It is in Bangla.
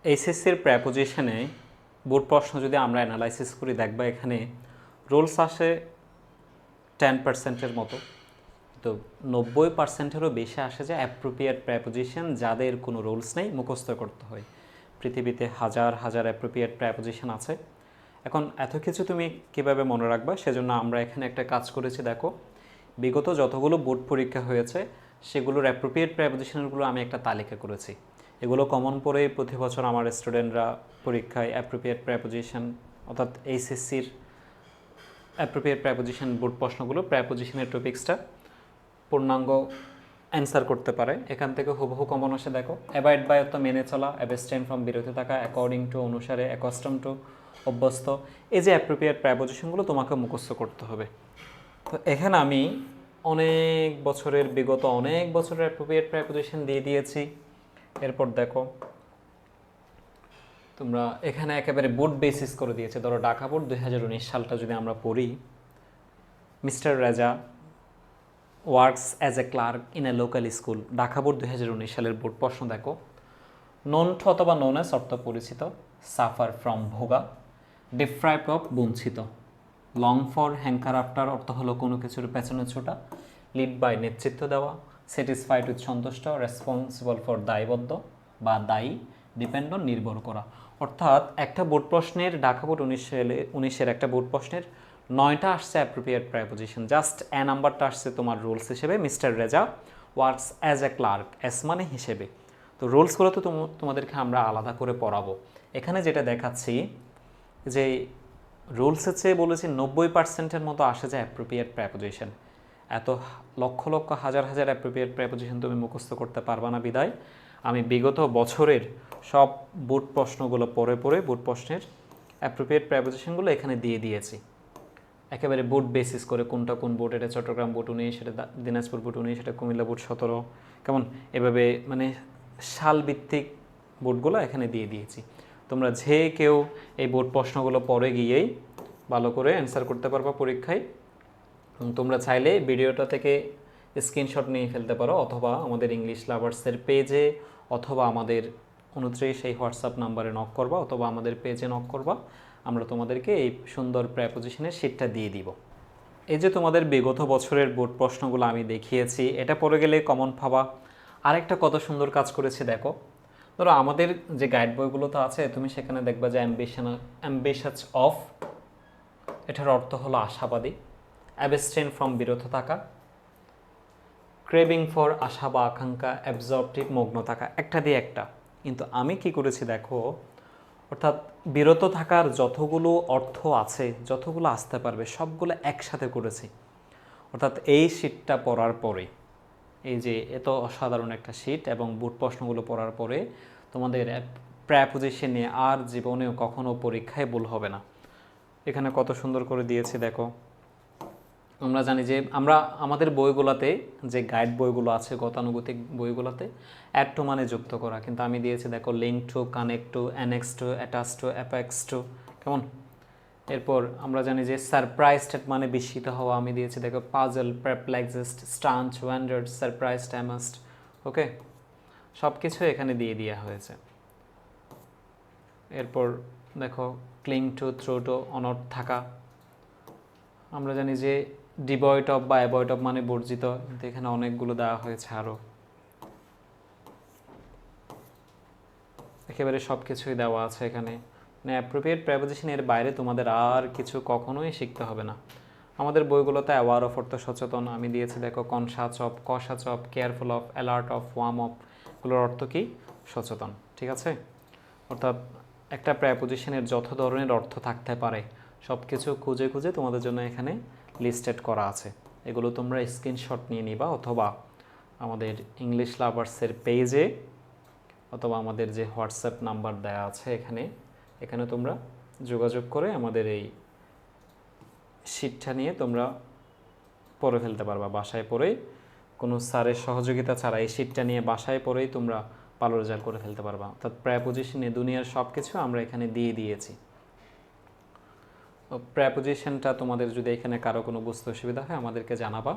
এইচএসসির প্রেপোজিশনে বোর্ড প্রশ্ন যদি আমরা অ্যানালাইসিস করি দেখবা এখানে রুলস আসে 10%-এর মতো, তো 90%-এরও বেশি আসে যে অ্যাপ্রোপ্রিয়েট প্রেপোজিশন যাদের কোনো রুলস নেই, মুখস্থ করতে হয়। পৃথিবীতে হাজার হাজার অ্যাপ্রোপ্রিয়েট প্রেপোজিশন আছে। এখন এত কিছু তুমি কিভাবে মনে রাখবা, সেজন্য আমরা এখানে একটা কাজ করেছি। দেখো, বিগত যতগুলো বোর্ড পরীক্ষা হয়েছে সেগুলোর অ্যাপ্রোপ্রিয়েট প্রেপোজিশনগুলো আমি একটা তালিকা করেছি। এগুলো কমন পড়ে প্রতি বছর আমার স্টুডেন্টরা পরীক্ষায় অ্যাপ্রোপ্রিয়েট প্রেপোজিশন অর্থাৎ এইচএসসির অ্যাপ্রোপ্রিয়েট প্রেপোজিশন বোর্ড প্রশ্নগুলো প্রেপোজিশনের টপিক্সটা পূর্ণাঙ্গ অ্যান্সার করতে পারে। এখান থেকে হুবহু কমন আসে। দেখো, অ্যাভয়েড বাই অর্থ মেনে চলা, অ্যাবস্টেইন ফ্রম বিরতি থাকা, অ্যাকর্ডিং টু অনুসারে, অ্যাকস্টম টু অভ্যস্ত। এই যে অ্যাপ্রোপ্রিয়েট প্রেপোজিশনগুলো তোমাকে মুখস্থ করতে হবে। তো এখানে আমি বিগত অনেক বছরের অ্যাপ্রোপ্রিয়েট প্রেপোজিশন দিয়ে দিয়েছি। এরপর দেখো, তোমরা এখানে একেবারে বোর্ড বেসিস করে দিয়েছে। ধরো ঢাকা বোর্ড 2019 সালটা যদি আমরা পড়ি, mister Raja works as a clerk in a local school. Dhaka board 2019 সালের বোর্ড প্রশ্ন দেখো, নন টু অথবা নন এস অর্থ পরিচিত, সাফার ফ্রম ভোগা, ডিপ্রাইভ অফ বঞ্চিত, লং ফর হ্যাঙ্কার আফটার অর্থ হলো কোনো কিছুর পেছনে ছোটা, লিড বাই নেতৃত্ব দেওয়া, স্যাটিসফাইড উইথ সন্তুষ্ট, রেসপন্সিবল ফর দায়বদ্ধ বা দায়ী, ডিপেন্ড অন নির্ভর করা। অর্থাৎ একটা বোর্ড প্রশ্নের ঢাকা বোর্ড 19-এর একটা বোর্ড প্রশ্নের 9টা আসছে অ্যাপ্রোপ্রিয়েট প্রেপোজিশন, জাস্ট এ নাম্বারটা আসছে তোমার রুলস হিসেবে, mister Reza works as a clerk, as মানে হিসেবে। তো রুলসগুলো তো তোমাদেরকে আমরা আলাদা করে পড়াবো। এখানে যেটা দেখাচ্ছি যে রুলসের চেয়ে বলেছি 90%-এর মতো আসে যে অ্যাপ্রোপ্রিয়েট প্রেপোজিশন। এত লক্ষ লক্ষ হাজার হাজার অ্যাপ্রোপ্রিয়েট প্রেপোজিশন তুমি মুখস্থ করতে পারবা না, বিদায় আমি বিগত বছরের সব বোর্ড প্রশ্নগুলো পড়ে পড়ে বোর্ড প্রশ্নের অ্যাপ্রোপ্রিয়েট প্রেপোজিশনগুলো এখানে দিয়ে দিয়েছি একেবারে বোর্ড বেসিস করে। কোনটা কোন বোর্ড, এটা চট্টগ্রাম বোর্ড 19, সেটা দিনাজপুর বোর্ড 19, সেটা কুমিল্লা বোর্ড 17, কেমন এভাবে মানে সালভিত্তিক বোর্ডগুলো এখানে দিয়ে দিয়েছি। তোমরা যে কেউ এই বোর্ড প্রশ্নগুলো পরে গিয়েই ভালো করে অ্যান্সার করতে পারবা পরীক্ষায়। তোমরা চাইলে ভিডিওটা থেকে স্ক্রিনশট নিয়ে ফেলতে পারো, অথবা আমাদের ইংলিশ লাভার্সের পেজে, অথবা আমাদের 29 এই হোয়াটসঅ্যাপ নাম্বারে নক করবা, অথবা আমাদের পেজে নক করবা। আমরা তোমাদেরকে এই সুন্দর প্রেপোজিশনের শীটটা দিয়ে দিব। এই যে তোমাদের বিগত বছরের বোর্ড প্রশ্নগুলো আমি দেখিয়েছি, এটা পড়ে গেলে কমন পাবা। আরেকটা কত সুন্দর কাজ করেছে দেখো, ধরো আমাদের যে গাইড বইগুলো তো আছে, তুমি সেখানে দেখবা যে অ্যাম্বিশাস অফ, এটার অর্থ হলো আশাবাদী, অ্যাবস্টেইন ফ্রম বিরত থাকা, ক্রেভিং ফর আশা বা আকাঙ্ক্ষা, অ্যাবজর্পটিভ মগ্ন থাকা, একটা দিয়ে একটা। কিন্তু আমি কি করেছি দেখো, অর্থাৎ বিরত থাকার যতগুলো অর্থ আছে, যতগুলো আসতে পারবে সবগুলো একসাথে করেছি। অর্থাৎ এই শীটটা পড়ার পরে, এই যে এত অসাধারণ একটা শীট এবং বোর্ড প্রশ্নগুলো পড়ার পরে তোমাদের প্রেপোজিশন নিয়ে আর জীবনেও কখনো পরীক্ষায় ভুল হবে না। এখানে কত সুন্দর করে দিয়েছি দেখো। আমরা জানি যে আমরা আমাদের বইগুলোতে যে গাইড বইগুলো আছে, গতানুগতিক বইগুলোতে অ্যাড টু মানে যুক্ত করা, কিন্তু আমি দিয়েছি দেখো link to, connect to, annex to, attach to, apex to, কেমন। এরপর আমরা জানি যে সারপ্রাইজড মানে বিস্মিত হওয়া, আমি দিয়েছি দেখো puzzle, perplexed, stunned, wondered, surprised, amazed. Okay, সব কিছু এখানে দিয়ে দেওয়া হয়েছে। এরপর দেখো ক্লিং টু, থ্রু টু, অনড় থাকা। আমরা জানি যে ডিভয়েড অফ বা অ্যাভয়েড অফ মানে বর্জিত, কিন্তু এখানে অনেকগুলো দেওয়া হয়েছে আরও, একেবারে সব কিছুই দেওয়া আছে এখানে। মানে অ্যাপ্রোপ্রিয়েট প্রেপোজিশন এর বাইরে তোমাদের আর কিছু কখনোই শিখতে হবে না। আমাদের বইগুলোতে অ্যাওয়ার অফ অর্থ সচেতন, আমি দিয়েছি দেখো conscious of, cautious of, careful of, alert of, warm of, এগুলোর অর্থ কি? সচেতন। ঠিক আছে, অর্থাৎ একটা প্রেপোজিশনের যত ধরনের অর্থ থাকতে পারে সব কিছু খুঁজে খুঁজে তোমাদের জন্য এখানে লিস্টেড করা আছে। এগুলো তোমরা স্ক্রিনশট নিয়ে নিবা, অথবা আমাদের ইংলিশ লাভার্সের পেজে, অথবা আমাদের যে হোয়াটসঅ্যাপ নাম্বার দেওয়া আছে এখানে তোমরা যোগাযোগ করে আমাদের এই শিটটা নিয়ে তোমরা পড়ে ফেলতে পারবা। বাসায় পড়েই কোনো স্যারের সহযোগিতা ছাড়া এই শিটটা নিয়ে বাসায় পড়েই তোমরা ভালো রেজাল্ট করে ফেলতে পারবা। অর্থাৎ প্রেপোজিশনে দুনিয়ার সব কিছু আমরা এখানে দিয়ে দিয়েছি। প্রেপোজিশনটা তোমাদের যদি এখানে কারো কোনো বুঝতে অসুবিধা হয় আমাদেরকে জানাবা।